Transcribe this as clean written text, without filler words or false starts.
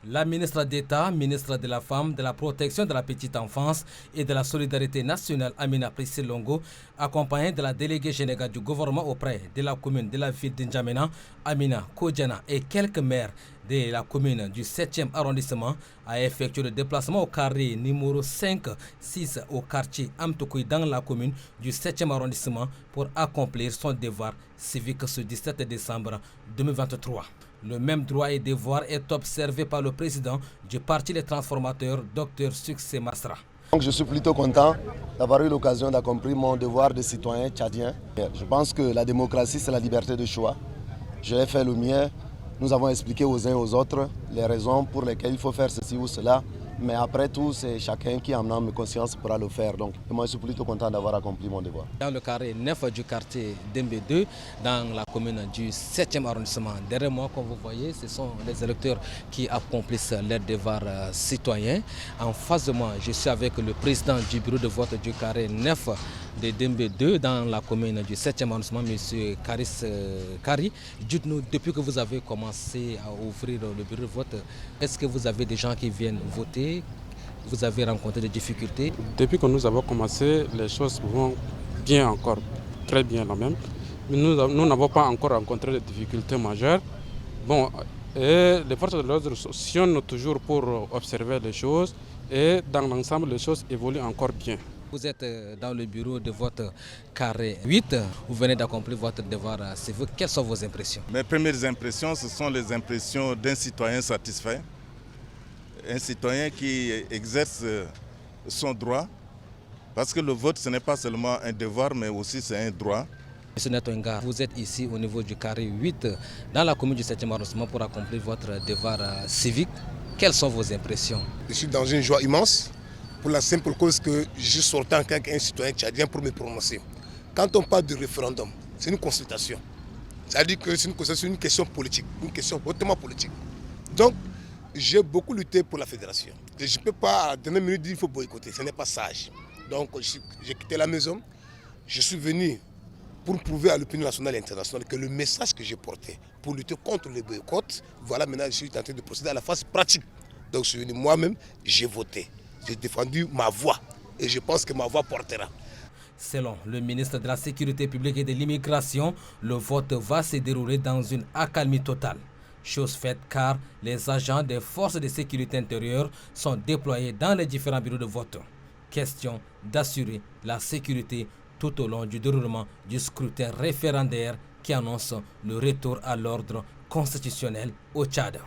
La ministre d'État, ministre de la Femme, de la Protection de la Petite Enfance et de la Solidarité nationale, Amina Priscille Longo, accompagnée de la déléguée générale du gouvernement auprès de la commune de la ville d'Injamena, Amina Kodjana, et quelques maires de la commune du 7e arrondissement, a effectué le déplacement au carré numéro 5-6 au quartier Amtoukoui dans la commune du 7e arrondissement pour accomplir son devoir civique ce 17 décembre 2023. Le même droit et devoir est observé par le président du Parti des Transformateurs, Dr Succès Masra. Donc je suis plutôt content d'avoir eu l'occasion d'accomplir mon devoir de citoyen tchadien. Je pense que la démocratie, c'est la liberté de choix. J'ai fait le mien. Nous avons expliqué aux uns et aux autres les raisons pour lesquelles il faut faire ceci ou cela. Mais après tout, c'est chacun qui en âme et conscience pourra le faire. Donc moi, je suis plutôt content d'avoir accompli mon devoir. Dans le carré 9 du quartier Dembe 2, dans la commune du 7e arrondissement, derrière moi, comme vous voyez, ce sont les électeurs qui accomplissent leur devoir citoyen. En face de moi, je suis avec le président du bureau de vote du carré 9 de Dembe 2, dans la commune du 7e arrondissement, M. Karis Kari. Dites-nous, depuis que vous avez commencé à ouvrir le bureau de vote, est-ce que vous avez des gens qui viennent voter? Vous avez rencontré des difficultés? Depuis que nous avons commencé, les choses vont bien encore, très bien là même. Mais nous n'avons pas encore rencontré de difficultés majeures. Bon, et les forces de l'ordre s'associent toujours pour observer les choses et dans l'ensemble, les choses évoluent encore bien. Vous êtes dans le bureau de vote carré 8, vous venez d'accomplir votre devoir civique. Quelles sont vos impressions? Mes premières impressions, ce sont les impressions d'un citoyen satisfait. Un citoyen qui exerce son droit, parce que le vote, ce n'est pas seulement un devoir, mais aussi c'est un droit. Monsieur Netonga, vous êtes ici au niveau du carré 8, dans la commune du 7e arrondissement pour accomplir votre devoir civique. Quelles sont vos impressions? Je suis dans une joie immense, pour la simple cause que je suis sorti en tant qu'un citoyen tchadien pour me prononcer. Quand on parle de référendum, c'est une consultation. C'est-à-dire que c'est une question politique, une question hautement politique. Donc, j'ai beaucoup lutté pour la fédération. Je ne peux pas, à la dernière minute, dire qu'il faut boycotter. Ce n'est pas sage. Donc, j'ai quitté la maison. Je suis venu pour prouver à l'opinion nationale et internationale que le message que j'ai porté pour lutter contre les boycotts, voilà, maintenant, je suis en train de procéder à la phase pratique. Donc, je suis venu moi-même, j'ai voté. J'ai défendu ma voix. Et je pense que ma voix portera. Selon le ministre de la Sécurité publique et de l'Immigration, le vote va se dérouler dans une accalmie totale. Chose faite car les agents des forces de sécurité intérieure sont déployés dans les différents bureaux de vote. Question d'assurer la sécurité tout au long du déroulement du scrutin référendaire qui annonce le retour à l'ordre constitutionnel au Tchad.